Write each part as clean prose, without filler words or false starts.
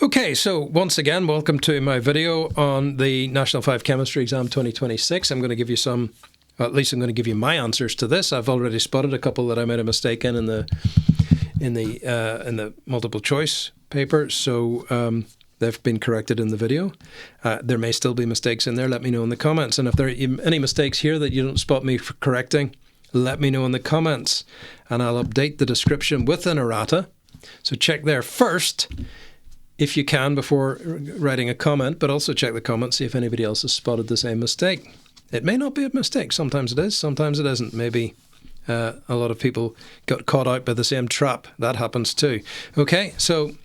Okay, so once again, welcome to my video on the National 5 Chemistry Exam 2026. I'm going to give you some, at least I'm going to give you my answers to this. I've already spotted a couple that I made a mistake in the multiple choice paper, so they've been corrected in the video. There may still be mistakes in there. Let me know in the comments. And if there are any mistakes here that you don't spot me for correcting, let me know in the comments, and I'll update the description with an errata. So check there first, if you can, before writing a comment, but also check the comments, see if anybody else has spotted the same mistake. It may not be a mistake. Sometimes it is, sometimes it isn't. Maybe a lot of people got caught out by the same trap. That happens too. Okay, so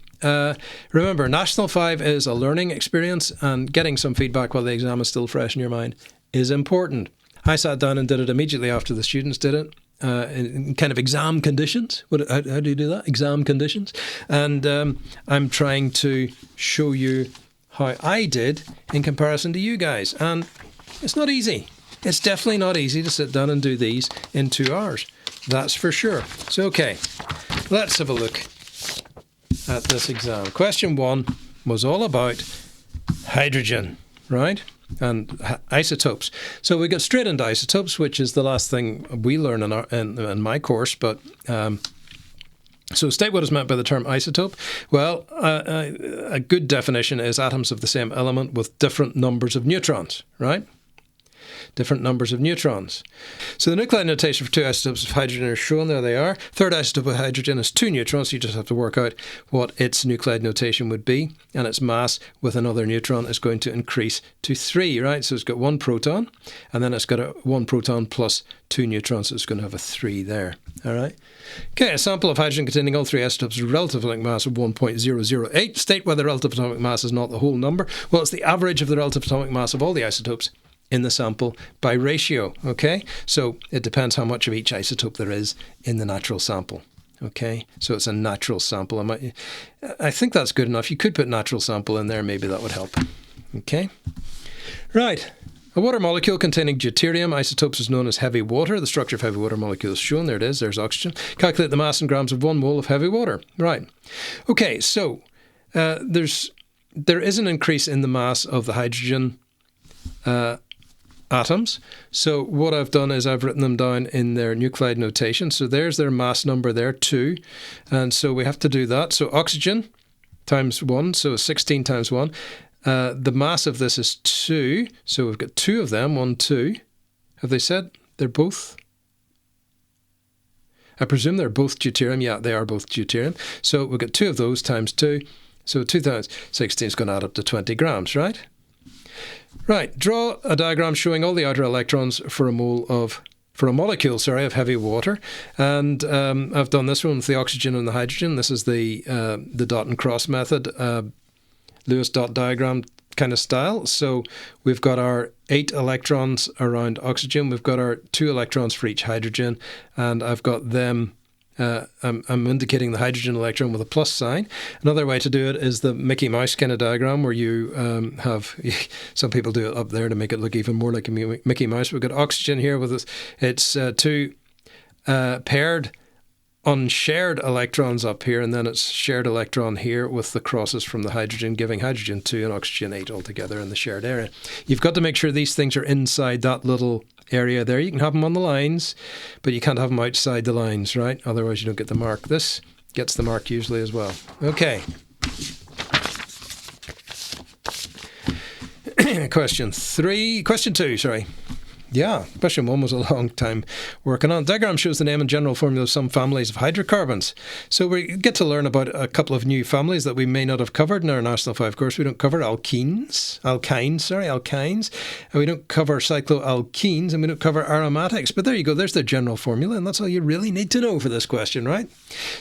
remember, National 5 is a learning experience, and getting some feedback while the exam is still fresh in your mind is important. I sat down and did it immediately after the students did it. In kind of exam conditions. How do you do that? Exam conditions. And I'm trying to show you how I did in comparison to you guys. And it's not easy. It's definitely not easy to sit down and do these in 2 hours. That's for sure. So, okay, let's have a look at this exam. Question 1 was all about hydrogen, right? And isotopes. So we got straight into isotopes, which is the last thing we learn in my course. But so state what is meant by the term isotope. Well, a good definition is atoms of the same element with different numbers of neutrons, right? Different numbers of neutrons. So the nuclide notation for 2 isotopes of hydrogen are shown. There they are. Third isotope of hydrogen is 2 neutrons. So you just have to work out what its nuclide notation would be. And its mass with another neutron is going to increase to 3, right? So it's got 1 proton. And then it's got 1 proton plus 2 neutrons. So it's going to have a 3 there. All right. Okay, a sample of hydrogen containing all 3 isotopes with a relative atomic mass of 1.008. State whether the relative atomic mass is not the whole number. Well, it's the average of the relative atomic mass of all the isotopes in the sample by ratio, okay? So it depends how much of each isotope there is in the natural sample, okay? So it's a natural sample. I think that's good enough. You could put natural sample in there. Maybe that would help, okay? Right. A water molecule containing deuterium isotopes is known as heavy water. The structure of heavy water molecule is shown. There it is. There's oxygen. Calculate the mass in grams of 1 mole of heavy water. Right. Okay, so there is an increase in the mass of the hydrogen atoms. So what I've done is I've written them down in their nuclide notation. So there's their mass number there, 2. And so we have to do that. So oxygen times 1, so 16 times 1. The mass of this is 2. So we've got 2 of them, 1, 2. Have they said they're both? I presume they're both deuterium. Yeah, they are both deuterium. So we've got 2 of those times 2. So 2 times 16 is going to add up to 20 grams, right? Right, draw a diagram showing all the outer electrons for a molecule of heavy water. And I've done this one with the oxygen and the hydrogen. This is the dot and cross method, Lewis dot diagram kind of style. So we've got our 8 electrons around oxygen. We've got our 2 electrons for each hydrogen, and I've got them. I'm indicating the hydrogen electron with a plus sign. Another way to do it is the Mickey Mouse kind of diagram, where you have, some people do it up there to make it look even more like a Mickey Mouse. We've got oxygen here with its 2 paired unshared electrons up here, and then it's shared electron here with the crosses from the hydrogen, giving hydrogen 2 and oxygen 8 altogether in the shared area. You've got to make sure these things are inside that little area there. You can have them on the lines, but you can't have them outside the lines, right? Otherwise you don't get the mark. This gets the mark usually as well. Okay. Question 2, sorry. Yeah, question 1 was a long time working on. Diagram shows the name and general formula of some families of hydrocarbons. So we get to learn about a couple of new families that we may not have covered in our National 5 course. We don't cover alkynes. And we don't cover cycloalkenes, and we don't cover aromatics. But there you go, there's the general formula, and that's all you really need to know for this question, right?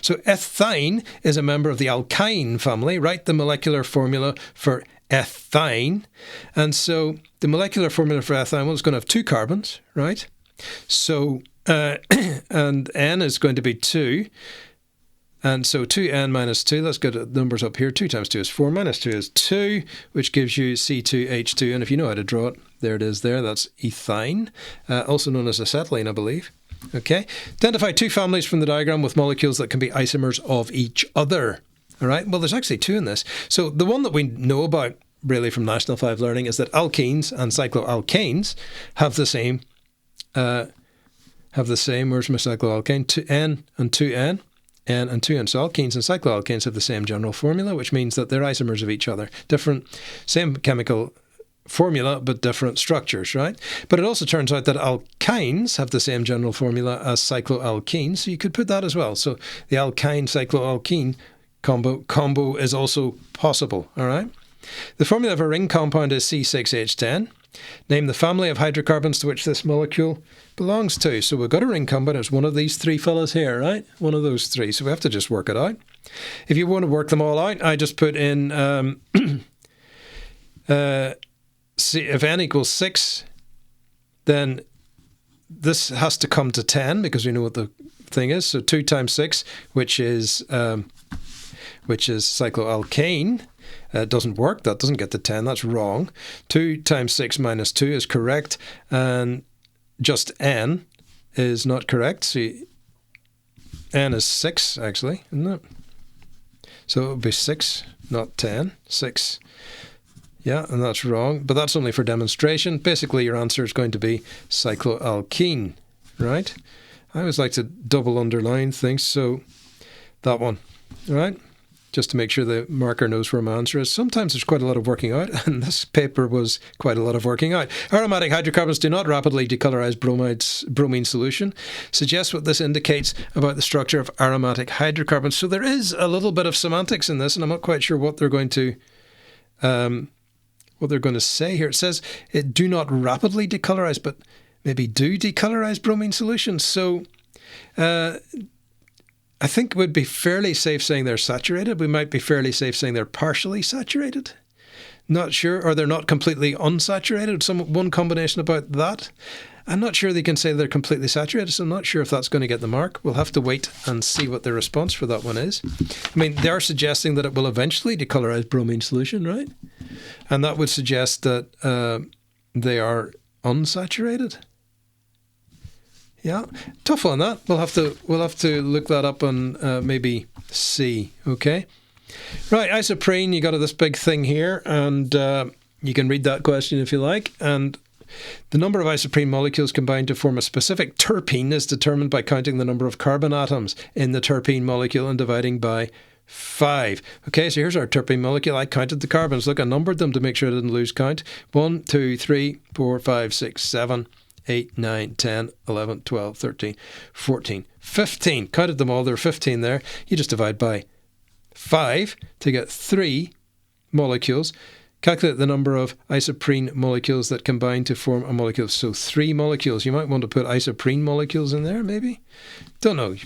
So ethine is a member of the alkyne family. Write the molecular formula for ethine. And so the molecular formula for ethine, well, it's going to have 2 carbons, right? So, and N is going to be 2. And so 2N minus 2, let's get the numbers up here. 2 times 2 is 4, minus 2 is 2, which gives you C2H2. And if you know how to draw it, there it is there. That's ethine, also known as acetylene, I believe. Okay. Identify 2 families from the diagram with molecules that can be isomers of each other. All right. Well, there's actually two in this. So the one that we know about really from National 5 learning is that alkenes and cycloalkanes have the same. Where's my cycloalkane? 2N and 2N. N and 2N. So alkenes and cycloalkanes have the same general formula, which means that they're isomers of each other. Different, same chemical formula, but different structures, right? But it also turns out that alkynes have the same general formula as cycloalkenes, so you could put that as well. So the alkyne-cycloalkene combo is also possible, all right? The formula of a ring compound is C6H10. Name the family of hydrocarbons to which this molecule belongs to. So we've got a ring compound. It's one of these three fellas here, right? One of those three. So we have to just work it out. If you want to work them all out, I just put in if n equals 6, then this has to come to 10 because we know what the thing is. So 2 times 6, which is cycloalkane. Doesn't work. That doesn't get to 10. That's wrong. 2 times 6 minus 2 is correct. And just n is not correct. So n is 6, actually, isn't it? So it would be 6, not 10. 6. Yeah, and that's wrong. But that's only for demonstration. Basically, your answer is going to be cycloalkene, right? I always like to double underline things. So that one, right? Just to make sure the marker knows where my answer is. Sometimes there's quite a lot of working out, and this paper was quite a lot of working out. Aromatic hydrocarbons do not rapidly decolorize bromine solution. Suggests what this indicates about the structure of aromatic hydrocarbons. So there is a little bit of semantics in this, and I'm not quite sure what they're going to say here. It says it do not rapidly decolorize, but maybe do decolorize bromine solutions. So I think we'd be fairly safe saying they're saturated. We might be fairly safe saying they're partially saturated. Not sure. Or they're not completely unsaturated. One combination about that. I'm not sure they can say they're completely saturated, so I'm not sure if that's going to get the mark. We'll have to wait and see what the response for that one is. I mean, they are suggesting that it will eventually decolorize bromine solution, right? And that would suggest that they are unsaturated. Yeah, tough on that. We'll have to look that up and maybe see. Okay, right. Isoprene. You got this big thing here, and you can read that question if you like. And the number of isoprene molecules combined to form a specific terpene is determined by counting the number of carbon atoms in the terpene molecule and dividing by 5. Okay, so here's our terpene molecule. I counted the carbons. Look, I numbered them to make sure I didn't lose count. 1, 2, 3, 4, 5, 6, 7. 8, 9, 10, 11, 12, 13, 14, 15. Counted them all. There are 15 there. You just divide by 5 to get 3 molecules. Calculate the number of isoprene molecules that combine to form a molecule. So 3 molecules. You might want to put isoprene molecules in there, maybe. Don't know.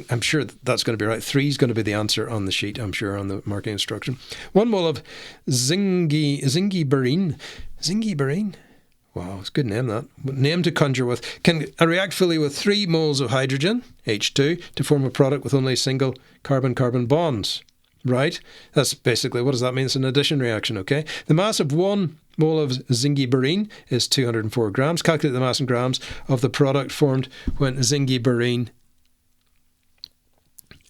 I'm sure that's going to be right. 3 is going to be the answer on the sheet, I'm sure, on the marking instruction. 1 mole of zingiberine. Zingiberine? Wow, it's a good name, that. Name to conjure with. Can react fully with 3 moles of hydrogen, H2, to form a product with only single carbon-carbon bonds. Right? That's basically, what does that mean? It's an addition reaction, okay? The mass of 1 mole of zingiberine is 204 grams. Calculate the mass in grams of the product formed when zingiberine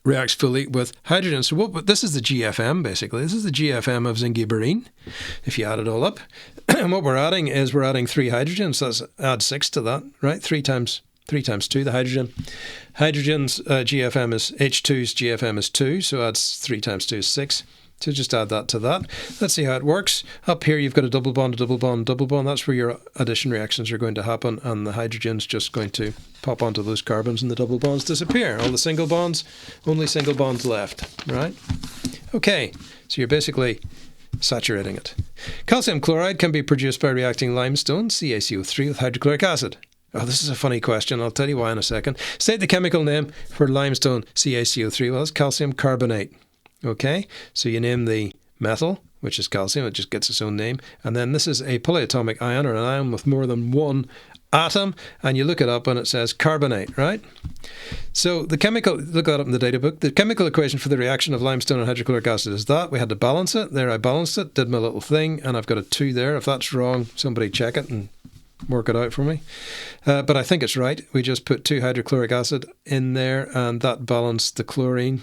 reacts fully with hydrogen. So this is the GFM, basically. This is the GFM of zingiberine, if you add it all up. And what we're adding is 3 hydrogens. So let's add 6 to that, right? 3 times 2, the hydrogen. Hydrogen's GFM is, H2's GFM is 2, so adds 3 times 2 is 6. So just add that to that. Let's see how it works. Up here you've got a double bond, a double bond, double bond. That's where your addition reactions are going to happen, and the hydrogen's just going to pop onto those carbons and the double bonds disappear. All the single bonds, only single bonds left, right? Okay, so you're basically saturating it. Calcium chloride can be produced by reacting limestone, CaCO3, with hydrochloric acid. Oh, this is a funny question. I'll tell you why in a second. State the chemical name for limestone, CaCO3. Well, it's calcium carbonate. Okay, so you name the metal, which is calcium. It just gets its own name. And then this is a polyatomic ion, or an ion with more than 1 atom, and you look it up and it says carbonate, right? So the chemical, look that up in the data book, the chemical equation for the reaction of limestone and hydrochloric acid is that. We had to balance it. There I balanced it, did my little thing, and I've got a 2 there. If that's wrong, somebody check it and work it out for me. But I think it's right. We just put 2 hydrochloric acid in there, and that balanced the chlorine.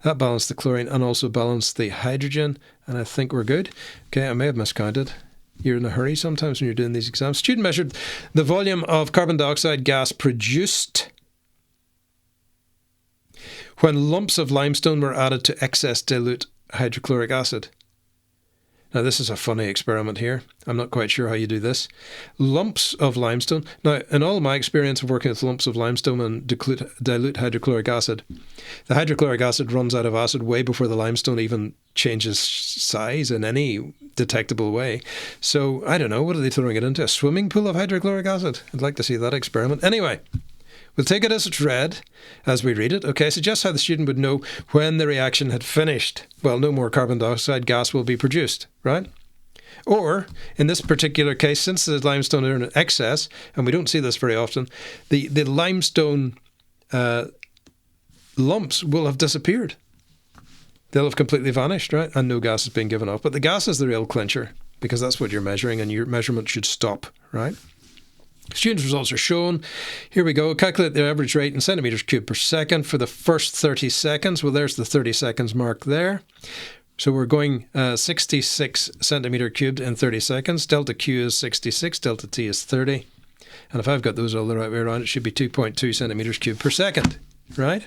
That balanced the chlorine and also balanced the hydrogen, and I think we're good. Okay, I may have miscounted. You're in a hurry sometimes when you're doing these exams. Student measured the volume of carbon dioxide gas produced when lumps of limestone were added to excess dilute hydrochloric acid. Now, this is a funny experiment here. I'm not quite sure how you do this. Lumps of limestone. Now, in all my experience of working with lumps of limestone and dilute hydrochloric acid, the hydrochloric acid runs out of acid way before the limestone even changes size in any detectable way. So, I don't know, what are they throwing it into? A swimming pool of hydrochloric acid? I'd like to see that experiment. Anyway, we'll take it as it's read, as we read it. Okay, suggest how the student would know when the reaction had finished. Well, no more carbon dioxide gas will be produced, right? Or, in this particular case, since the limestone are in excess, and we don't see this very often, the limestone lumps will have disappeared. They'll have completely vanished, right? And no gas is being given off. But the gas is the real clincher, because that's what you're measuring, and your measurement should stop, right? Students' results are shown. Here we go. Calculate the average rate in centimetres cubed per second for the first 30 seconds. Well, there's the 30 seconds mark there. So we're going 66 centimetre cubed in 30 seconds. Delta Q is 66, delta T is 30. And if I've got those all the right way around, it should be 2.2 centimetres cubed per second, right?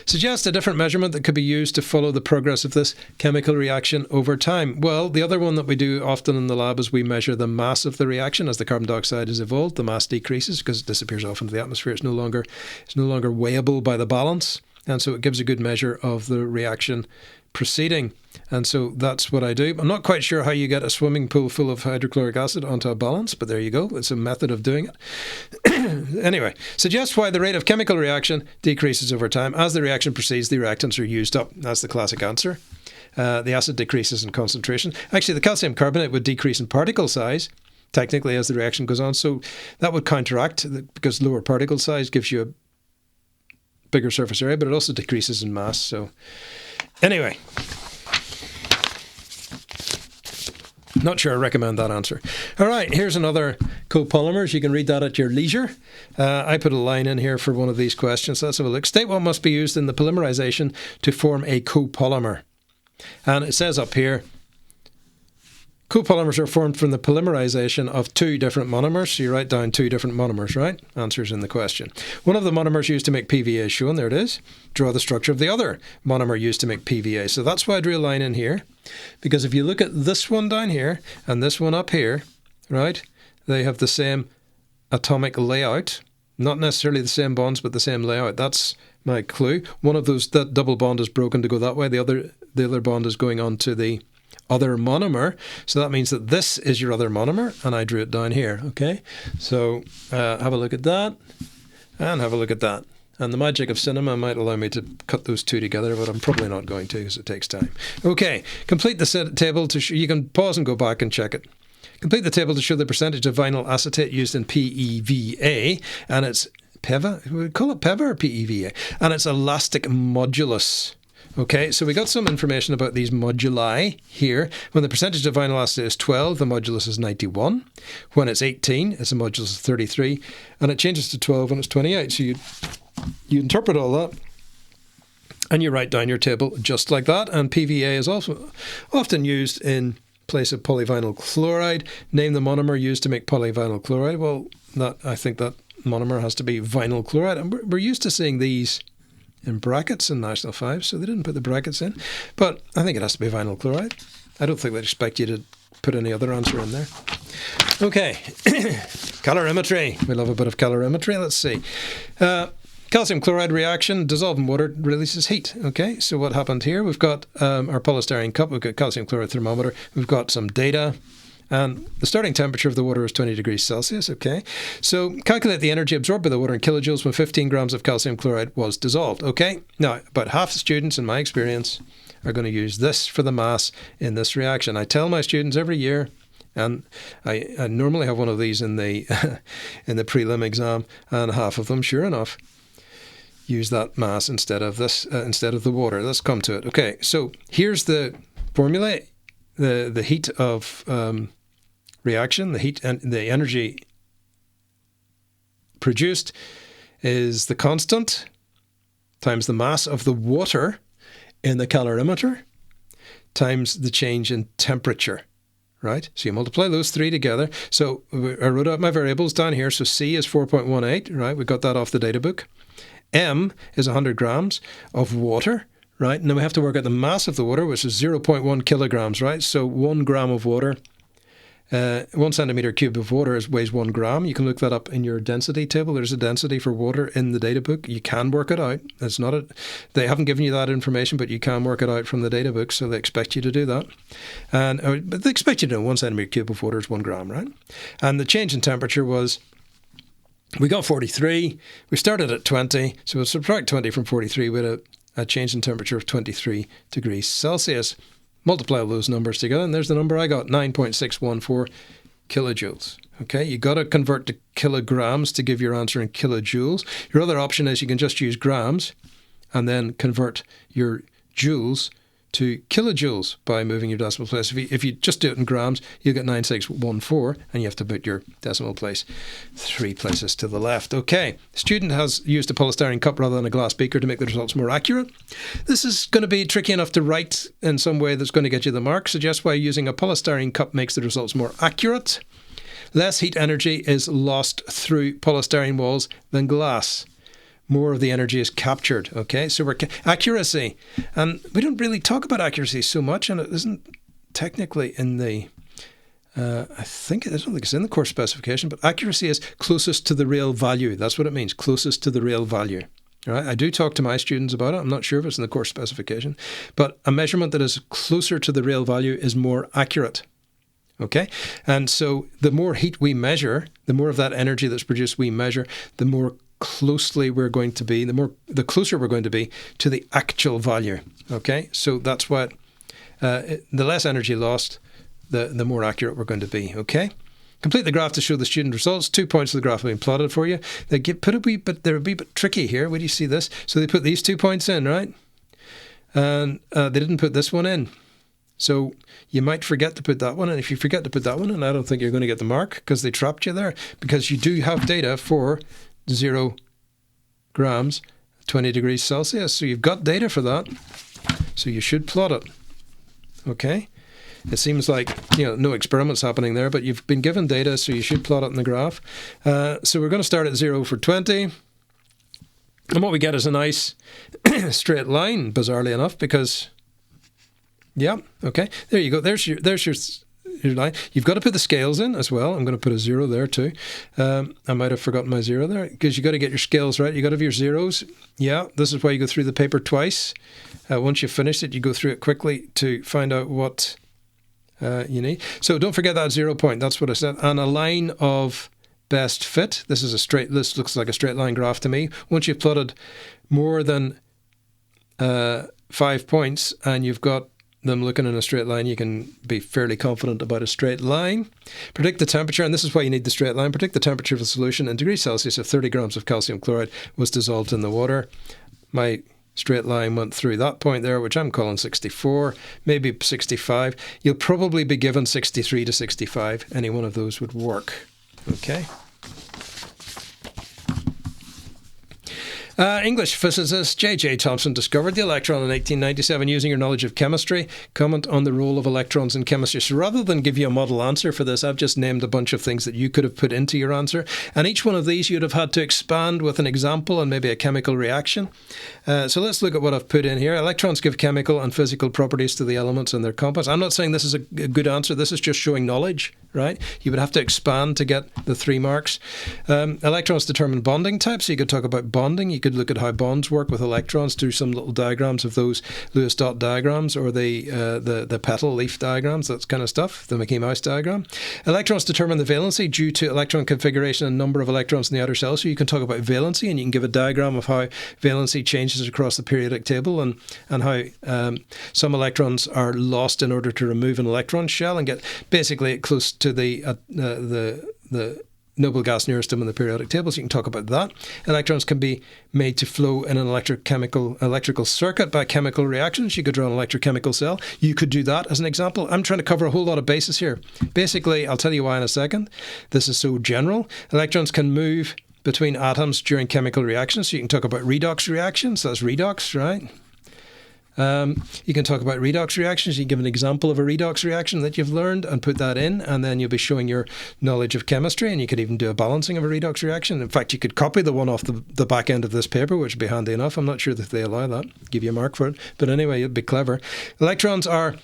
Suggest a different measurement that could be used to follow the progress of this chemical reaction over time. Well, the other one that we do often in the lab is we measure the mass of the reaction. As the carbon dioxide is evolved, the mass decreases because it disappears off into the atmosphere. It's no longer weighable by the balance, and so it gives a good measure of the reaction proceeding. And so that's what I do. I'm not quite sure how you get a swimming pool full of hydrochloric acid onto a balance, but there you go. It's a method of doing it. Anyway, suggest why the rate of chemical reaction decreases over time. As the reaction proceeds, the reactants are used up. That's the classic answer. The acid decreases in concentration. Actually, the calcium carbonate would decrease in particle size, technically, as the reaction goes on. So that would counteract, because lower particle size gives you a bigger surface area, but it also decreases in mass. So anyway, not sure I recommend that answer. All right, here's another copolymers. You can read that at your leisure. I put a line in here for one of these questions. Let's have a look. State what must be used in the polymerization to form a copolymer. And it says up here, copolymers are formed from the polymerization of two different monomers. So you write down two different monomers, right? Answers in the question. One of the monomers used to make PVA is shown. There it is. Draw the structure of the other monomer used to make PVA. So that's why I drew a line in here. Because if you look at this one down here and this one up here, right, they have the same atomic layout. Not necessarily the same bonds, but the same layout. That's my clue. One of those, that double bond is broken to go that way. The other bond is going on to the other monomer. So that means that this is your other monomer, and I drew it down here. Okay, so have a look at that, and have a look at that. And the magic of cinema might allow me to cut those two together, but I'm probably not going to because it takes time. Okay, complete the table to show. You can pause and go back and check it. Complete the table to show the percentage of vinyl acetate used in PEVA, and it's PEVA. We call it PEVA or PEVA, and it's elastic modulus. Okay, so we got some information about these moduli here. When the percentage of vinyl acetate is 12, the modulus is 91. When it's 18, it's a modulus of 33, and it changes to 12 when it's 28. So you interpret all that, and you write down your table just like that. And PVA is also often used in place of polyvinyl chloride. Name the monomer used to make polyvinyl chloride. Well, I think that monomer has to be vinyl chloride, and we're used to seeing these in brackets in National 5, so they didn't put the brackets in. But I think it has to be vinyl chloride. I don't think they'd expect you to put any other answer in there. Okay, calorimetry. We love a bit of calorimetry. Let's see. Calcium chloride reaction, dissolve in water, releases heat. Okay, so what happened here? We've got our polystyrene cup, we've got calcium chloride thermometer, we've got some data, and the starting temperature of the water is 20 degrees Celsius. Okay, so calculate the energy absorbed by the water in kilojoules when 15 grams of calcium chloride was dissolved. Okay, now about half the students in my experience are going to use this for the mass in this reaction. I tell my students every year, and I normally have one of these in the in the prelim exam, and half of them, sure enough, use that mass instead of this, instead of the water. Let's come to it. Okay, so here's the formula. The heat of reaction, the heat and the energy produced is the constant times the mass of the water. in the calorimeter times the change in temperature, right? So you multiply those three together. So I wrote out my variables down here. So C is 4.18, right? We got that off the data book. M is 100 grams of water, right? And then we have to work out the mass of the water, which is 0.1 kilograms, right? So 1 gram of water, 1 centimeter cube of water weighs 1 gram. You can look that up in your density table. There's a density for water in the data book. You can work it out. It's not they haven't given you that information, but you can work it out from the data book. So they expect you to do that. But they expect you to know 1 centimeter cube of water is 1 gram, right? And the change in temperature was, we got 43. We started at 20. So we'll subtract 20 from 43 with a change in temperature of 23 degrees Celsius. Multiply all those numbers together, and there's the number I got, 9.614 kilojoules. Okay, you got to convert to kilograms to give your answer in kilojoules. Your other option is you can just use grams and then convert your joules to kilojoules by moving your decimal place. If you just do it in grams, you'll get 9614, and you have to put your decimal place 3 places to the left. Okay, the student has used a polystyrene cup rather than a glass beaker to make the results more accurate. This is going to be tricky enough to write in some way that's going to get you the mark. Suggest why using a polystyrene cup makes the results more accurate. Less heat energy is lost through polystyrene walls than glass. More of the energy is captured. Okay, so we're accuracy, and we don't really talk about accuracy so much, and it isn't technically in the. I don't think it's in the course specification, but accuracy is closest to the real value. That's what it means, closest to the real value. All right, I do talk to my students about it. I'm not sure if it's in the course specification, but a measurement that is closer to the real value is more accurate. Okay, and so the more heat we measure, the more of that energy that's produced we measure, the more closely we're going to be, the closer we're going to be to the actual value. Okay, so that's what the less energy lost, the more accurate we're going to be. Okay, complete the graph to show the student results. 2 points of the graph have been plotted for you. They're a wee bit tricky here. Where do you see this? So they put these 2 points in, right? And they didn't put this one in. So you might forget to put that one, and if you forget to put that one in, I don't think you're going to get the mark, because they trapped you there, because you do have data for 0 grams, 20 degrees Celsius. So you've got data for that. So you should plot it. Okay? It seems like, no experiments happening there, but you've been given data, so you should plot it in the graph. So we're going to start at 0 for 20. And what we get is a nice straight line, bizarrely enough, because, yeah, okay. There you go. There's your line. You've got to put the scales in as well. I'm going to put a 0 there too. I might have forgotten my 0 there, because you got to get your scales right. You got to have your zeros. Yeah, this is why you go through the paper twice. Once you've finished it, you go through it quickly to find out what you need. So don't forget that 0 point. That's what I said. And a line of best fit. This looks like a straight line graph to me. Once you've plotted more than 5 points and you've got them looking in a straight line, you can be fairly confident about a straight line. Predict the temperature, and this is why you need the straight line. Predict the temperature of the solution in degrees Celsius if 30 grams of calcium chloride was dissolved in the water. My straight line went through that point there, which I'm calling 64, maybe 65. You'll probably be given 63 to 65. Any one of those would work. Okay. English physicist J.J. Thomson discovered the electron in 1897 using your knowledge of chemistry. Comment on the role of electrons in chemistry. So rather than give you a model answer for this, I've just named a bunch of things that you could have put into your answer. And each one of these you'd have had to expand with an example and maybe a chemical reaction. So let's look at what I've put in here. Electrons give chemical and physical properties to the elements in their compounds. I'm not saying this is a good answer. This is just showing knowledge, right? You would have to expand to get the 3 marks. Electrons determine bonding types. So you could talk about bonding. You could look at how bonds work with electrons, do some little diagrams of those Lewis dot diagrams, or the petal leaf diagrams, that kind of stuff, the Mickey Mouse diagram. Electrons determine the valency due to electron configuration and number of electrons in the outer shell. So you can talk about valency, and you can give a diagram of how valency changes across the periodic table, and how some electrons are lost in order to remove an electron shell and get basically close to the noble gas nearest them in the periodic table, so you can talk about that. Electrons can be made to flow in an electrical circuit by chemical reactions. You could draw an electrochemical cell. You could do that as an example. I'm trying to cover a whole lot of bases here. Basically, I'll tell you why in a second. This is so general. Electrons can move between atoms during chemical reactions, so you can talk about redox reactions. That's redox, right? You can talk about redox reactions. You can give an example of a redox reaction that you've learned and put that in, and then you'll be showing your knowledge of chemistry, and you could even do a balancing of a redox reaction. In fact, you could copy the one off the back end of this paper, which would be handy enough. I'm not sure that they allow that. Give you a mark for it. But anyway, it'd be clever. Electrons are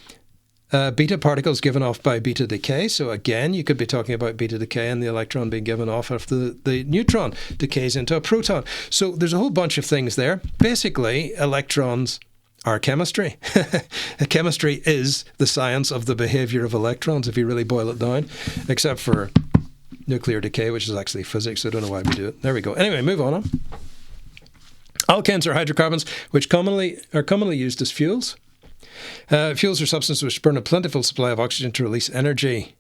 beta particles given off by beta decay. So again, you could be talking about beta decay and the electron being given off after the neutron decays into a proton. So there's a whole bunch of things there. Basically, electrons are chemistry. Chemistry is the science of the behavior of electrons, if you really boil it down, except for nuclear decay, which is actually physics. So I don't know why we do it. There we go. Anyway, move on. Alkanes are hydrocarbons which are commonly used as fuels. Fuels are substances which burn a plentiful supply of oxygen to release energy.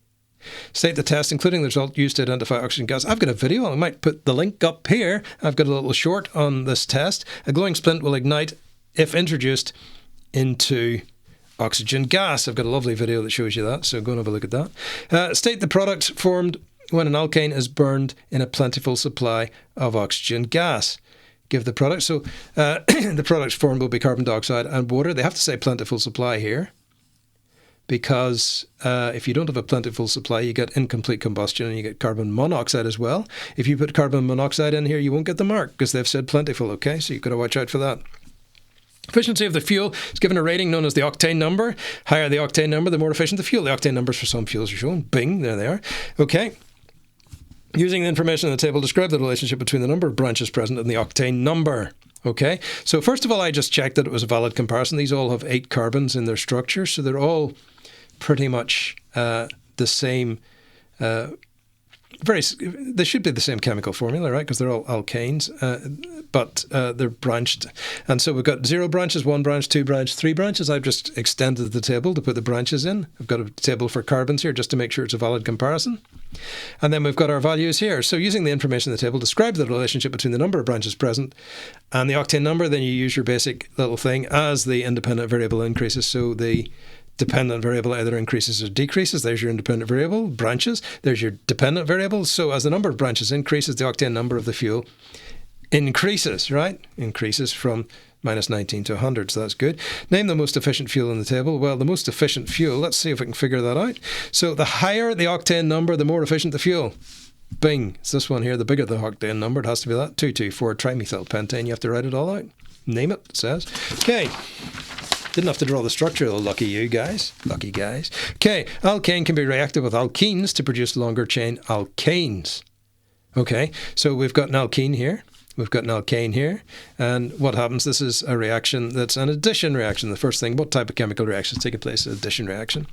State the test, including the result used to identify oxygen gas. I've got a video. I might put the link up here. I've got a little short on this test. A glowing splint will ignite if introduced into oxygen gas. I've got a lovely video that shows you that, so go and have a look at that. State the product formed when an alkane is burned in a plentiful supply of oxygen gas. Give the product. So the products formed will be carbon dioxide and water. They have to say plentiful supply here, because if you don't have a plentiful supply, you get incomplete combustion and you get carbon monoxide as well. If you put carbon monoxide in here, you won't get the mark because they've said plentiful, okay? So you've got to watch out for that. Efficiency of the fuel is given a rating known as the octane number. Higher the octane number, the more efficient the fuel. The octane numbers for some fuels are shown. Bing, there they are. Okay. Using the information in the table, describe the relationship between the number of branches present and the octane number. Okay, so first of all, I just checked that it was a valid comparison. These all have 8 carbons in their structure, so they're all pretty much the same. They should be the same chemical formula, right? Because they're all alkanes, but they're branched. And so we've got 0 branches, 1 branch, 2 branch, 3 branches. I've just extended the table to put the branches in. I've got a table for carbons here just to make sure it's a valid comparison. And then we've got our values here. So using the information in the table, describe the relationship between the number of branches present and the octane number. Then you use your basic little thing as the independent variable increases. So the dependent variable either increases or decreases. There's your independent variable, branches. There's your dependent variable. So as the number of branches increases, the octane number of the fuel increases, right? Increases from minus 19 to 100, so that's good. Name the most efficient fuel in the table. Well, the most efficient fuel, let's see if we can figure that out. So the higher the octane number, the more efficient the fuel. Bing, it's this one here. The bigger the octane number, it has to be that. 2,2,4 trimethylpentane. You have to write it all out. Name it, it says. Okay. Didn't have to draw the structure, lucky you guys. Lucky guys. Okay, alkane can be reacted with alkenes to produce longer chain alkanes. Okay, so we've got an alkene here. We've got an alkane here. And what happens? This is a reaction that's an addition reaction. The first thing, what type of chemical reaction is taking place? An addition reaction.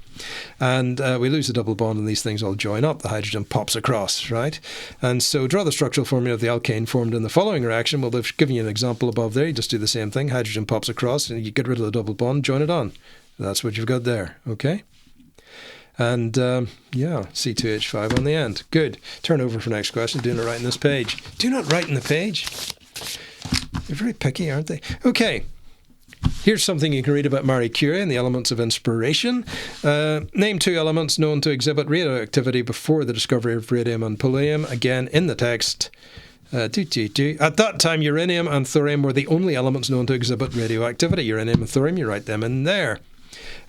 And we lose a double bond and these things all join up. The hydrogen pops across, right? And so draw the structural formula of the alkane formed in the following reaction. Well, they've given you an example above there. You just do the same thing. Hydrogen pops across and you get rid of the double bond, join it on. That's what you've got there, okay? And yeah, C2H5 on the end. Good. Turn over for next question. Do not write in this page. Do not write in the page. They're very picky, aren't they? Okay. Here's something you can read about Marie Curie and the elements of inspiration. Name 2 elements known to exhibit radioactivity before the discovery of radium and polonium. Again, in the text. At that time, uranium and thorium were the only elements known to exhibit radioactivity. Uranium and thorium, you write them in there.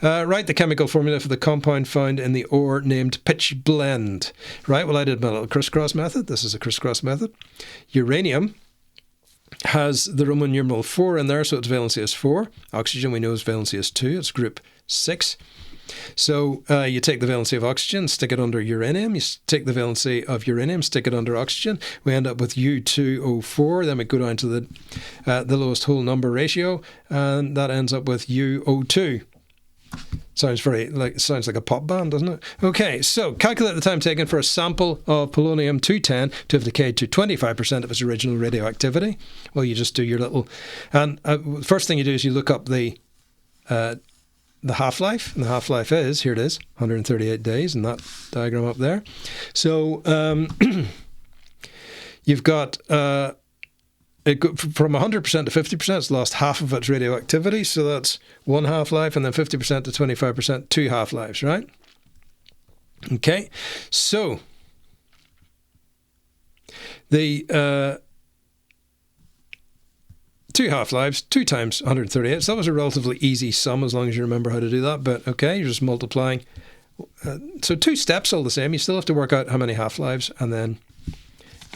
Write the chemical formula for the compound found in the ore named pitch blende. Right, well, I did my little crisscross method. This is a crisscross method. Uranium has the Roman numeral 4 in there, so its valency is 4. Oxygen, we know, is valency is 2. It's group 6. So you take the valency of oxygen, stick it under uranium. You take the valency of uranium, stick it under oxygen. We end up with U2O4. Then we go down to the lowest whole number ratio, and that ends up with UO2. Sounds like a pop band, doesn't it? Okay, so calculate the time taken for a sample of polonium-210 to have decayed to 25% of its original radioactivity. Well, you just do your little... And first thing you do is you look up the half-life. And the half-life is, here it is, 138 days in that diagram up there. So you've got... from 100% to 50%, it's lost half of its radioactivity, so that's 1 half-life, and then 50% to 25%, 2 half-lives, right? Okay, so 2 half-lives, 2 times 138. So that was a relatively easy sum as long as you remember how to do that. But okay, you're just multiplying. So 2 steps all the same. You still have to work out how many half-lives and then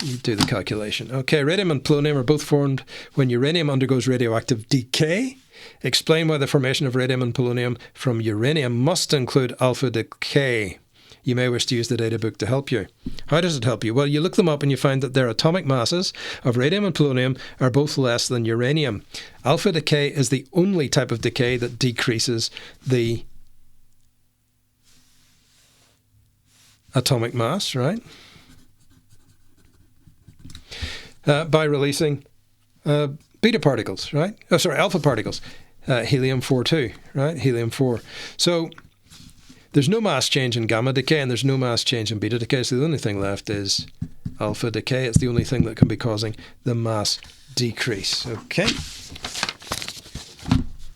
you do the calculation. Okay, radium and polonium are both formed when uranium undergoes radioactive decay. Explain why the formation of radium and polonium from uranium must include alpha decay. You may wish to use the data book to help you. How does it help you? Well, you look them up and you find that their atomic masses of radium and polonium are both less than uranium. Alpha decay is the only type of decay that decreases the atomic mass, right? By releasing beta particles, right? Oh, sorry, alpha particles. Helium-4 too, right? Helium-4. So there's no mass change in gamma decay and there's no mass change in beta decay. So the only thing left is alpha decay. It's the only thing that can be causing the mass decrease. Okay.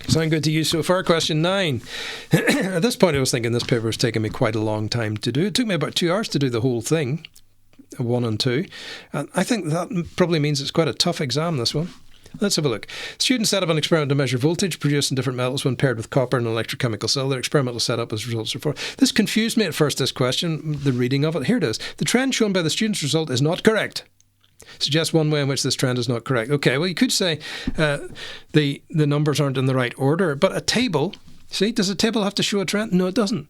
Sound good to you so far? Question 9. At this point, I was thinking this paper was taking me quite a long time to do. It took me about 2 hours to do the whole thing, 1 and 2. And I think that probably means it's quite a tough exam, this one. Let's have a look. Students set up an experiment to measure voltage produced in different metals when paired with copper in an electrochemical cell. Their experimental setup as results are for. This confused me at first, this question, the reading of it. Here it is. The trend shown by the student's result is not correct. Suggest one way in which this trend is not correct. Okay, well, you could say the numbers aren't in the right order, but a table, see, does a table have to show a trend? No, it doesn't,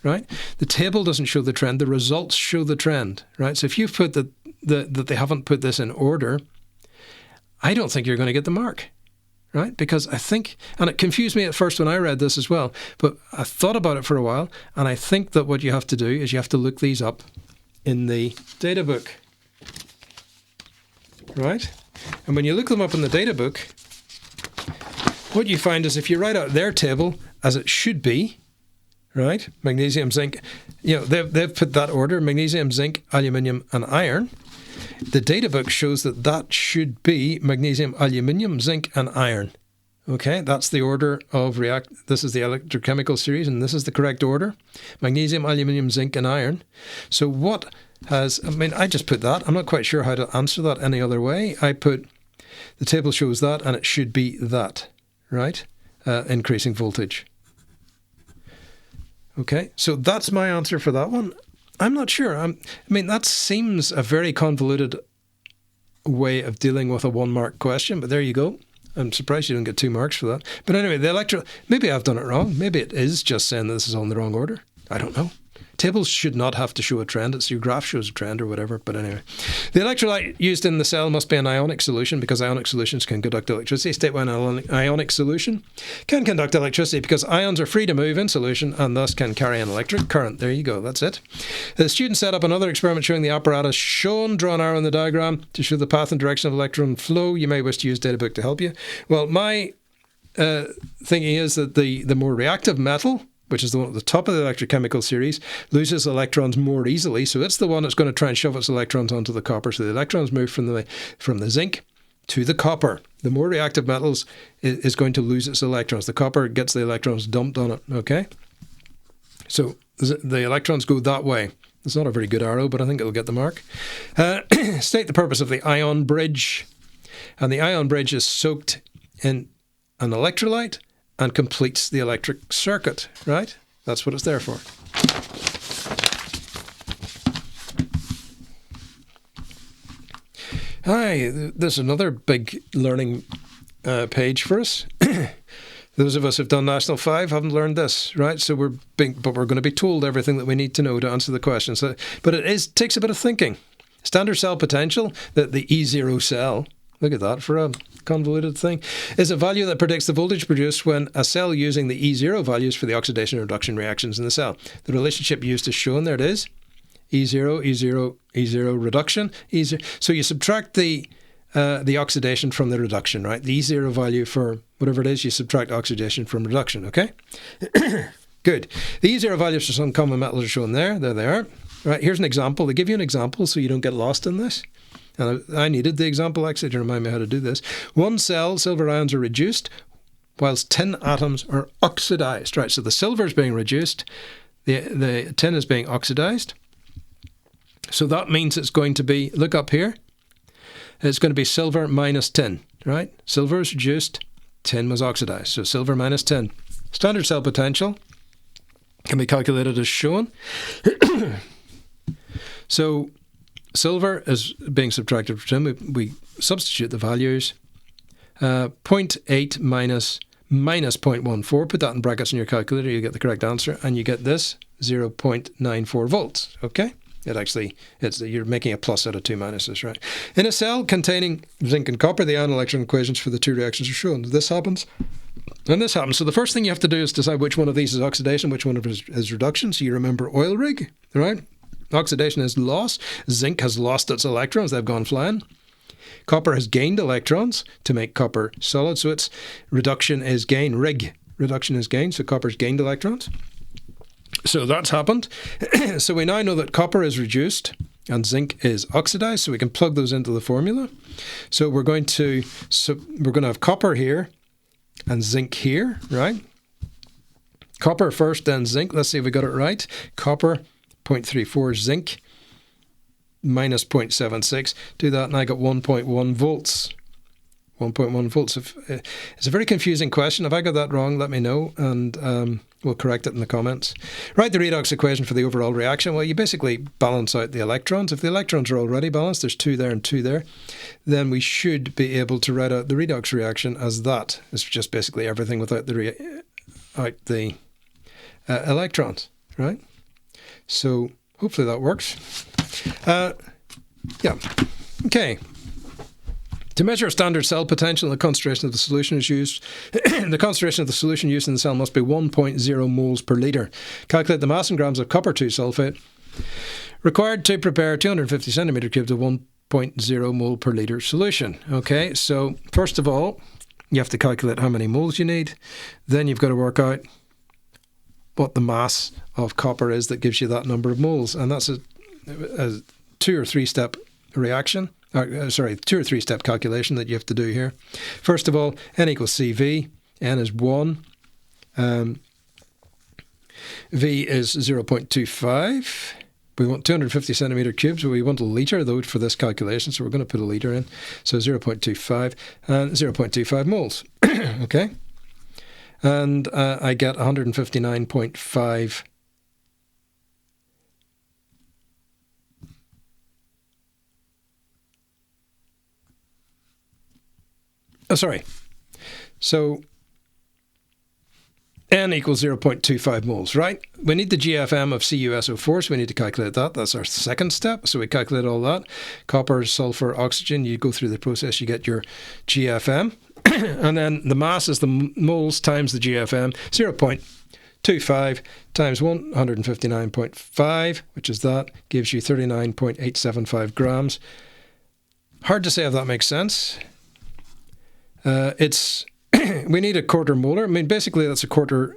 right? The table doesn't show the trend. The results show the trend, right? So if you've put that they haven't put this in order, I don't think you're going to get the mark, right? Because I think, and it confused me at first when I read this as well, but I thought about it for a while, and I think that what you have to do is you have to look these up in the data book, right? And when you look them up in the data book, what you find is if you write out their table as it should be, right? Magnesium, zinc, you know, they've put that order, magnesium, zinc, aluminium, and iron. The data book shows that that should be magnesium, aluminium, zinc, and iron. Okay, that's the order of this is the electrochemical series, and this is the correct order. Magnesium, aluminium, zinc, and iron. So what has, I mean, I just put that. I'm not quite sure how to answer that any other way. I put, the table shows that, and it should be that, right? Increasing voltage. Okay, so that's my answer for that one. I'm not sure. I mean, that seems a very convoluted way of dealing with a 1-mark question, but there you go. I'm surprised you don't get 2 marks for that. But anyway, maybe I've done it wrong. Maybe it is just saying that this is all in the wrong order. I don't know. Tables should not have to show a trend. It's your graph shows a trend or whatever. But anyway, the electrolyte used in the cell must be an ionic solution because ionic solutions can conduct electricity. State why an ionic solution can conduct electricity because ions are free to move in solution and thus can carry an electric current. There you go. That's it. The student set up another experiment showing the apparatus shown. Draw an arrow in the diagram to show the path and direction of electron flow. You may wish to use data book to help you. Well, my thinking is that the more reactive metal, which is the one at the top of the electrochemical series, loses electrons more easily. So it's the one that's going to try and shove its electrons onto the copper. So the electrons move from the zinc to the copper. The more reactive metals is going to lose its electrons. The copper gets the electrons dumped on it, okay? So the electrons go that way. It's not a very good arrow, but I think it'll get the mark. State the purpose of the ion bridge. And the ion bridge is soaked in an electrolyte and completes the electric circuit, right? That's what it's there for. Hi, there's another big learning page for us. Those of us who've done National 5 haven't learned this, right? So we're going to be told everything that we need to know to answer the question. So, but it takes a bit of thinking. Standard cell potential, the E0 cell, look at that for a convoluted thing, is a value that predicts the voltage produced when a cell using the E0 values for the oxidation and reduction reactions in the cell. The relationship used is shown, there it is. E0, E0, E0 reduction, E0. So you subtract the oxidation from the reduction, right? The E0 value for whatever it is, you subtract oxidation from reduction, okay? Good. The E0 values for some common metals are shown there. There they are. Right, here's an example. They give you an example so you don't get lost in this. And I needed the example actually to remind me how to do this. One cell, silver ions are reduced, whilst tin atoms are oxidized. Right, so the silver is being reduced, the tin is being oxidized. So that means it's going to be, look up here, it's going to be silver minus tin. right? Silver is reduced, tin was oxidized. So silver minus tin. Standard cell potential can be calculated as shown. So silver is being subtracted from tin. We substitute the values. 0.8 minus 0.14. Put that in brackets in your calculator. You get the correct answer. And you get this, 0.94 volts. Okay? You're making a plus out of two minuses, right? In a cell containing zinc and copper, the ion electron equations for the two reactions are shown. This happens, and this happens. So the first thing you have to do is decide which one of these is oxidation, which one of these is reduction. So you remember oil rig, right? Oxidation is loss. Zinc has lost its electrons. They've gone flying. Copper has gained electrons to make copper solid. So its reduction is gain. Rig. Reduction is gain. So copper's gained electrons. So that's happened. So we now know that copper is reduced and zinc is oxidized. So we can plug those into the formula. So we're going to have copper here and zinc here, right? Copper first, then zinc. Let's see if we got it right. Copper, 0.34, zinc, minus 0.76. Do that and I got 1.1 volts. 1.1 volts. It's a very confusing question. If I got that wrong, let me know, and we'll correct it in the comments. Write the redox equation for the overall reaction. Well, you basically balance out the electrons. If the electrons are already balanced, there's 2 there and 2 there, then we should be able to write out the redox reaction as that. It's just basically everything without the electrons, right? So hopefully that works. Yeah. Okay. To measure standard cell potential, the concentration of the solution is used. The concentration of the solution used in the cell must be 1.0 moles per litre. Calculate the mass in grams of copper 2 sulfate required to prepare 250 centimetre cubes of 1.0 mole per litre solution. Okay, so first of all, you have to calculate how many moles you need. Then you've got to work out what the mass of copper is that gives you that number of moles. And that's a 2 or 3 step reaction. 2 or 3 step calculation that you have to do here. First of all, N equals CV. N is 1. V is 0.25. We want 250 centimetre cubes. We want a litre, though, for this calculation, so we're going to put a litre in. So 0.25 and 0.25 moles. Okay? And I get 159.5. Oh, sorry. So N equals 0.25 moles, right? We need the GFM of CuSO4, so we need to calculate that. That's our second step. So we calculate all that. Copper, sulfur, oxygen. You go through the process, you get your GFM. And then the mass is the moles times the GFM. 0.25 times 159.5, which is that, gives you 39.875 grams. Hard to say if that makes sense. We need a quarter molar. I mean, basically that's a quarter.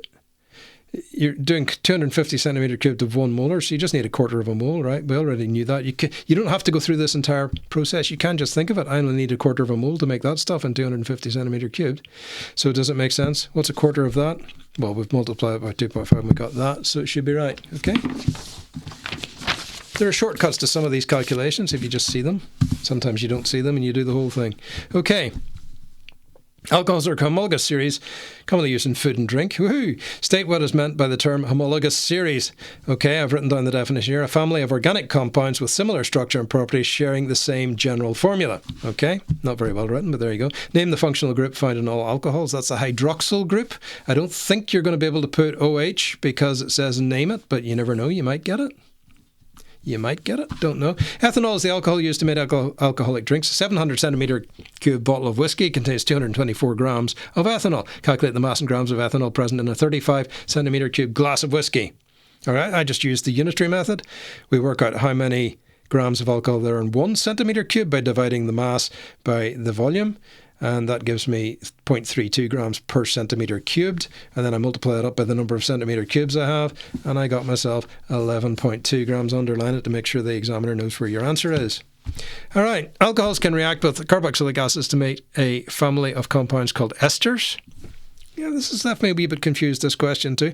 You're doing 250 centimetre cubed of 1 molar, so you just need a quarter of a mole, right? We already knew that. You don't have to go through this entire process. You can just think of it. I only need a quarter of a mole to make that stuff in 250 centimetre cubed. So does it make sense? What's a quarter of that? Well, we've multiplied it by 2.5 and we got that, so it should be right. Okay. There are shortcuts to some of these calculations if you just see them. Sometimes you don't see them and you do the whole thing. Okay. Alcohols are a homologous series, commonly used in food and drink. Woohoo! State what is meant by the term homologous series. Okay, I've written down the definition here. A family of organic compounds with similar structure and properties sharing the same general formula. Okay, not very well written, but there you go. Name the functional group found in all alcohols. That's a hydroxyl group. I don't think you're going to be able to put OH because it says name it, but you never know, you might get it. You might get it, don't know. Ethanol is the alcohol used to make alcoholic drinks. A 700 centimetre cube bottle of whiskey contains 224 grams of ethanol. Calculate the mass in grams of ethanol present in a 35 centimetre cube glass of whiskey. All right, I just used the unitary method. We work out how many grams of alcohol there are in 1 centimetre cube by dividing the mass by the volume. And that gives me 0.32 grams per centimetre cubed. And then I multiply that up by the number of centimetre cubes I have. And I got myself 11.2 grams. Underline it to make sure the examiner knows where your answer is. All right. Alcohols can react with carboxylic acids to make a family of compounds called esters. Yeah, this has left me a wee bit confused, this question too.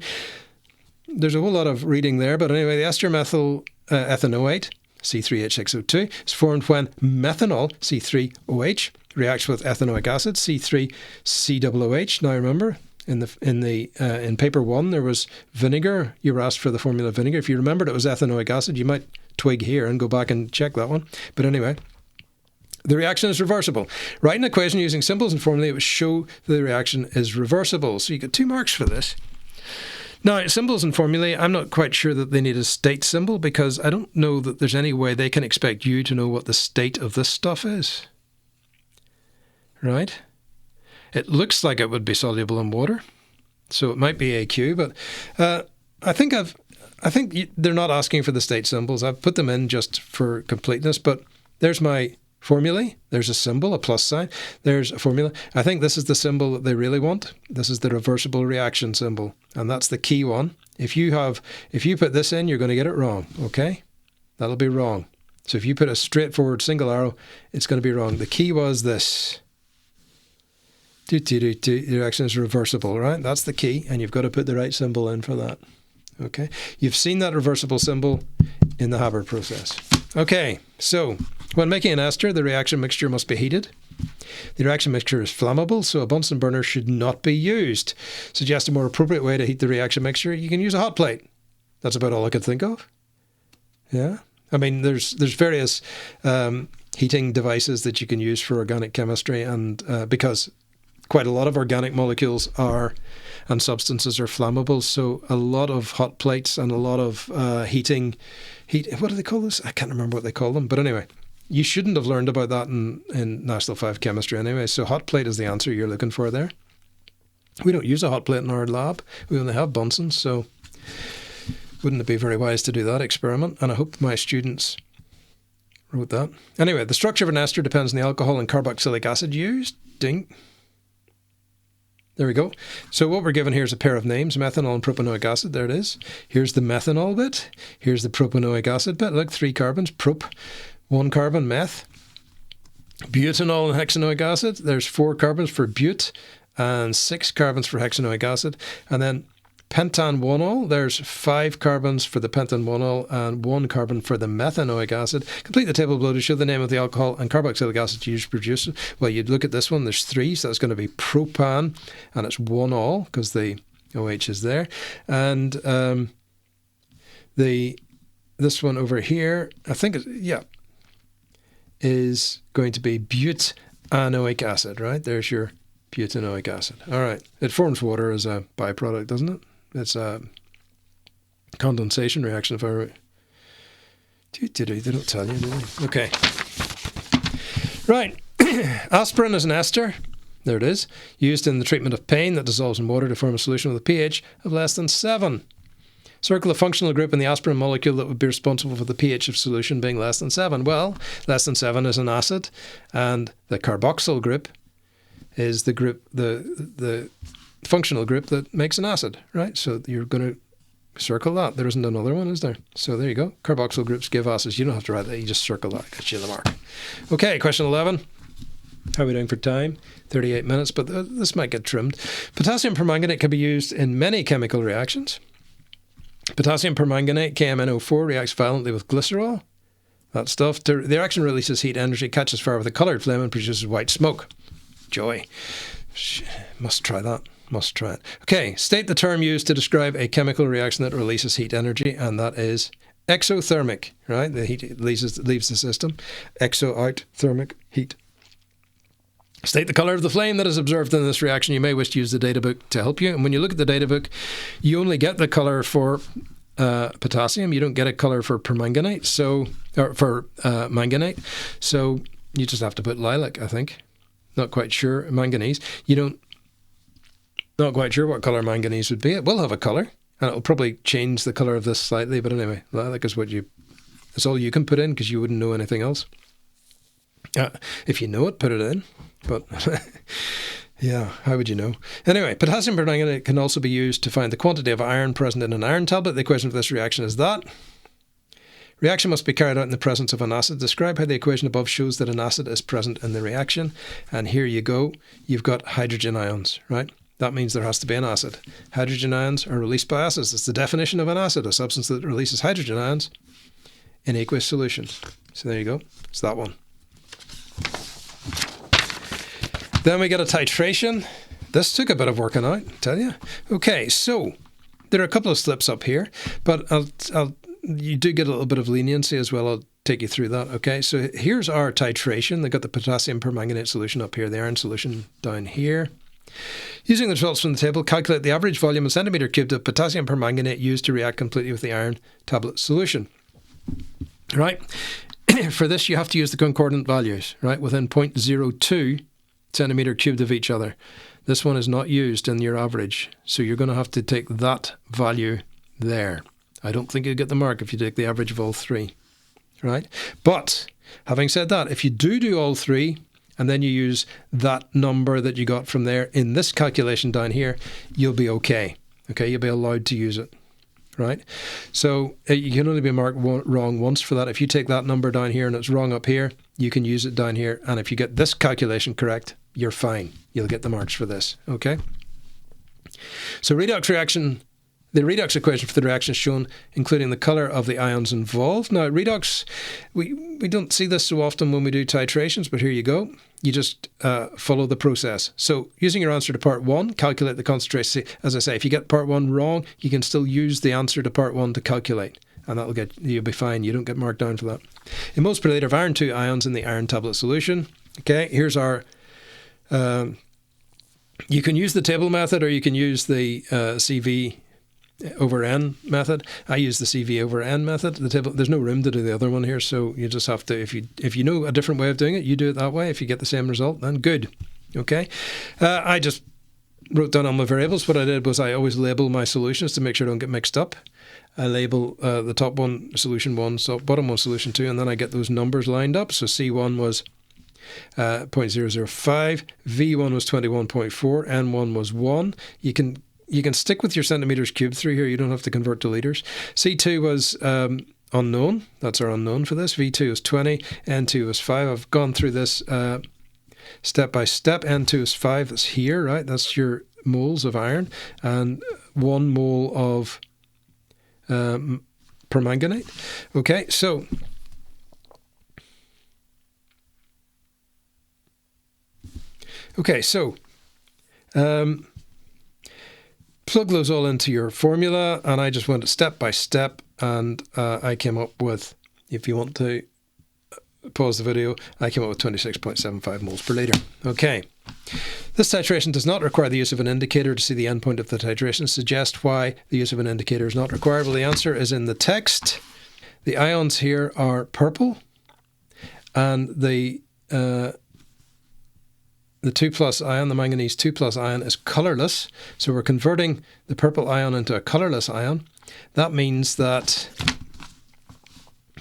There's a whole lot of reading there. But anyway, the ester methyl ethanoate, C3H6O2, is formed when methanol, C3OH, reacts with ethanoic acid, C3COOH. Now remember, in paper 1 there was vinegar. You were asked for the formula of vinegar. If you remembered it was ethanoic acid, you might twig here and go back and check that one. But anyway, the reaction is reversible. Write an equation using symbols and formulae that would show the reaction is reversible. So you get 2 marks for this. Now, symbols and formulae, I'm not quite sure that they need a state symbol, because I don't know that there's any way they can expect you to know what the state of this stuff is. Right? It looks like it would be soluble in water, so it might be AQ, but I think they're not asking for the state symbols. I've put them in just for completeness, but there's my formulae. There's a symbol, a plus sign. There's a formula. I think this is the symbol that they really want. This is the reversible reaction symbol, and that's the key one. If you put this in, you're going to get it wrong, okay? That'll be wrong. So if you put a straightforward single arrow, it's going to be wrong. The key was this. The reaction is reversible, right? That's the key, and you've got to put the right symbol in for that. Okay, you've seen that reversible symbol in the Haber process. Okay, so when making an ester, the reaction mixture must be heated. The reaction mixture is flammable, so a Bunsen burner should not be used. Suggest a more appropriate way to heat the reaction mixture. You can use a hot plate. That's about all I could think of. Yeah, I mean, there's various heating devices that you can use for organic chemistry, and because quite a lot of organic molecules and substances are flammable, so a lot of hot plates and a lot of what do they call this? I can't remember what they call them, but anyway, you shouldn't have learned about that in National 5 chemistry anyway, so hot plate is the answer you're looking for there. We don't use a hot plate in our lab, we only have Bunsen, so wouldn't it be very wise to do that experiment? And I hope my students wrote that. Anyway, the structure of an ester depends on the alcohol and carboxylic acid used. Ding. There we go. So what we're given here is a pair of names, methanol and propanoic acid. There it is. Here's the methanol bit. Here's the propanoic acid bit. Look, 3 carbons, prop, 1 carbon, meth. Butanol and hexanoic acid. There's 4 carbons for but and 6 carbons for hexanoic acid. And then pentan-1-ol. There's 5 carbons for the pentan-1-ol and 1 carbon for the methanoic acid. Complete the table below to show the name of the alcohol and carboxylic acid used to produce it. Well, you'd look at this one. There's 3, so that's going to be propan, and it's 1-ol because the OH is there. And this one over here, I think, is going to be butanoic acid, right? There's your butanoic acid. All right. It forms water as a byproduct, doesn't it? It's a condensation reaction, if I remember. They don't tell you, do they? Okay. Right. Aspirin is an ester. There it is. Used in the treatment of pain that dissolves in water to form a solution with a pH of less than 7. Circle the functional group in the aspirin molecule that would be responsible for the pH of solution being less than 7. Well, less than 7 is an acid, and the carboxyl group is the group, the functional group that makes an acid, right? So you're going to circle that. There isn't another one, is there? So there you go. Carboxyl groups give acids. You don't have to write that. You just circle that. Gets you the mark. Okay, question 11. How are we doing for time? 38 minutes, but this might get trimmed. Potassium permanganate can be used in many chemical reactions. Potassium permanganate, KMnO4, reacts violently with glycerol. That stuff. The reaction releases heat energy, catches fire with a coloured flame, and produces white smoke. Joy. Must try that. Must try it. Okay, state the term used to describe a chemical reaction that releases heat energy, and that is exothermic, right? The heat leaves the system. Exo out, thermic, heat. State the colour of the flame that is observed in this reaction. You may wish to use the data book to help you. And when you look at the data book, you only get the colour for potassium. You don't get a colour for permanganate, or for manganate. So you just have to put lilac, I think. Not quite sure. Manganese. Not quite sure what colour manganese would be. It will have a colour, and it'll probably change the colour of this slightly. But anyway, lilac is it's all you can put in because you wouldn't know anything else. If you know it, put it in. But yeah, how would you know? Anyway, potassium permanganate can also be used to find the quantity of iron present in an iron tablet. The equation for this reaction is that reaction must be carried out in the presence of an acid. Describe how the equation above shows that an acid is present in the reaction. And here you go. You've got hydrogen ions, right? That means there has to be an acid. Hydrogen ions are released by acids. It's the definition of an acid, a substance that releases hydrogen ions in aqueous solutions. So there you go. It's that one. Then we get a titration. This took a bit of working out, I tell you. Okay, so there are a couple of slips up here, but you do get a little bit of leniency as well. I'll take you through that. Okay, so here's our titration. They've got the potassium permanganate solution up here, the iron solution down here. Using the results from the table, calculate the average volume in centimetre cubed of potassium permanganate used to react completely with the iron tablet solution. Right. For this, you have to use the concordant values, right, within 0.02 centimetre cubed of each other. This one is not used in your average, so you're going to have to take that value there. I don't think you'll get the mark if you take the average of all three, right? But having said that, if you do all three, and then you use that number that you got from there in this calculation down here, you'll be okay. Okay, you'll be allowed to use it, right? So you can only be marked wrong once for that. If you take that number down here and it's wrong up here, you can use it down here. And if you get this calculation correct, you're fine. You'll get the marks for this, okay? So redox reaction, the redox equation for the reaction is shown, including the colour of the ions involved. Now, redox, we don't see this so often when we do titrations, but here you go. You just follow the process. So using your answer to part 1, calculate the concentration. As I say, if you get part 1 wrong, you can still use the answer to part 1 to calculate, and that'll get, you'll be fine. You don't get marked down for that. In moles per litre of iron 2 ions in the iron tablet solution. Okay, here's our... you can use the table method, or you can use the CV over N method. I use the CV over N method. The table, there's no room to do the other one here, so you just have to, if you know a different way of doing it, you do it that way. If you get the same result, then good. Okay, I just wrote down all my variables. What I did was I always label my solutions to make sure I don't get mixed up. I label the top one solution 1, so bottom one solution 2, and then I get those numbers lined up. So C1 was 0.005, V1 was 21.4, N1 was 1. You can stick with your centimetres cubed through here. You don't have to convert to litres. C2 was unknown. That's our unknown for this. V2 is 20. N2 is 5. I've gone through this step by step. N2 is 5. That's here, right? That's your moles of iron. And 1 mole of permanganate. Okay, so... plug those all into your formula, and I just went step by step, and I came up with, if you want to pause the video, I came up with 26.75 moles per litre. Okay. This titration does not require the use of an indicator to see the endpoint of the titration. Suggest why the use of an indicator is not required. Well, the answer is in the text. The ions here are purple, and the 2+ ion, the manganese 2+ ion, is colourless. So we're converting the purple ion into a colourless ion. That means that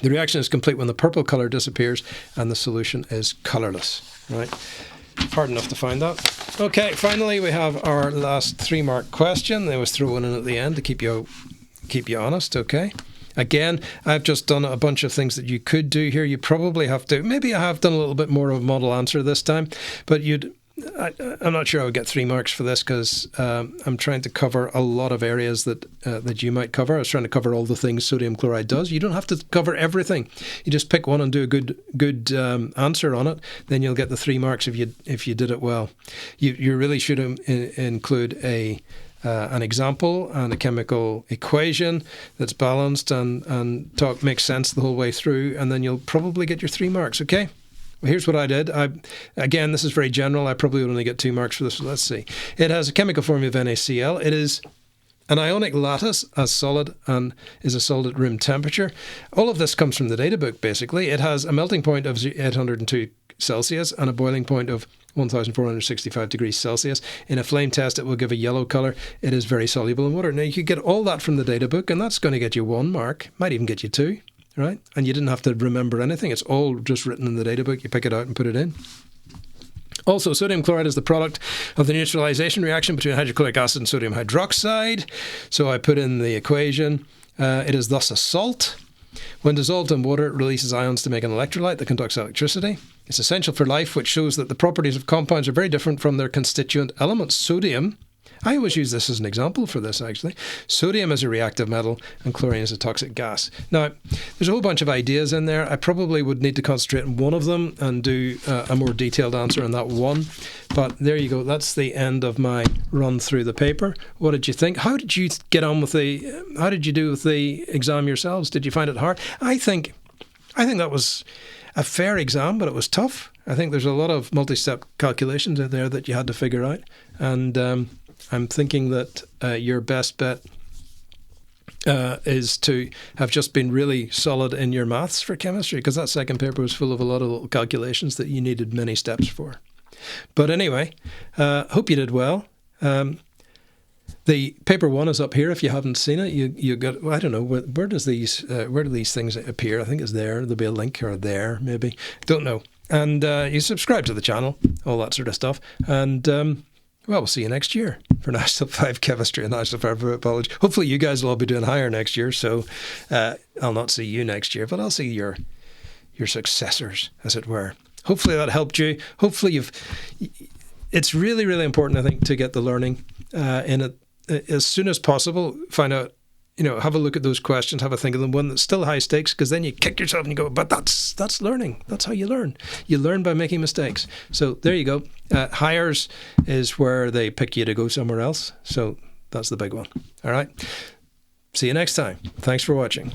the reaction is complete when the purple colour disappears and the solution is colourless. Right? Hard enough to find that. Okay, finally we have our last 3-mark question. They was thrown in at the end to keep you honest, okay? Again, I've just done a bunch of things that you could do here. You probably have to, maybe I have done a little bit more of a model answer this time, but I'm not sure I would get 3 marks for this because I'm trying to cover a lot of areas that you might cover. I was trying to cover all the things sodium chloride does. You don't have to cover everything. You just pick one and do a good answer on it. Then you'll get the 3 marks if you did it well. You really should include an example and a chemical equation that's balanced and makes sense the whole way through, and then you'll probably get your 3 marks, okay? Well, here's what I did. Again, this is very general. I probably would only get 2 marks for this. So let's see. It has a chemical formula of NaCl. It is an ionic lattice as solid and is a solid at room temperature. All of this comes from the data book, basically. It has a melting point of 802 Celsius and a boiling point of 1,465 degrees Celsius. In a flame test, it will give a yellow colour. It is very soluble in water. Now, you could get all that from the data book, and that's going to get you 1 mark. Might even get you 2, right? And you didn't have to remember anything. It's all just written in the data book. You pick it out and put it in. Also, sodium chloride is the product of the neutralization reaction between hydrochloric acid and sodium hydroxide. So I put in the equation. It is thus a salt. When dissolved in water, it releases ions to make an electrolyte that conducts electricity. It's essential for life, which shows that the properties of compounds are very different from their constituent elements. Sodium I always use this as an example for this, actually. Sodium is a reactive metal and chlorine is a toxic gas. Now, there's a whole bunch of ideas in there. I probably would need to concentrate on one of them and do a more detailed answer on that one. But there you go. That's the end of my run through the paper. What did you think? How did you get on with how did you do with the exam yourselves? Did you find it hard? I think that was a fair exam, but it was tough. I think there's a lot of multi-step calculations in there that you had to figure out. And I'm thinking that your best bet is to have just been really solid in your maths for chemistry, because that second paper was full of a lot of little calculations that you needed many steps for. But anyway, hope you did well. The paper one is up here. If you haven't seen it, you got. Well, I don't know where do these things appear? I think it's there. There'll be a link or there, maybe. Don't know. And you subscribe to the channel, all that sort of stuff. And well, we'll see you next year for National 5 Chemistry and National 5 Biology. Hopefully, you guys will all be doing higher next year. So I'll not see you next year, but I'll see your successors, as it were. Hopefully that helped you. Hopefully it's really, really important, I think, to get the learning in it as soon as possible. Find out, have a look at those questions, have a think of them, one that's still high stakes, because then you kick yourself and you go, but that's learning. That's how you learn. You learn by making mistakes. So there you go. Hires is where they pick you to go somewhere else. So that's the big one. All right. See you next time. Thanks for watching.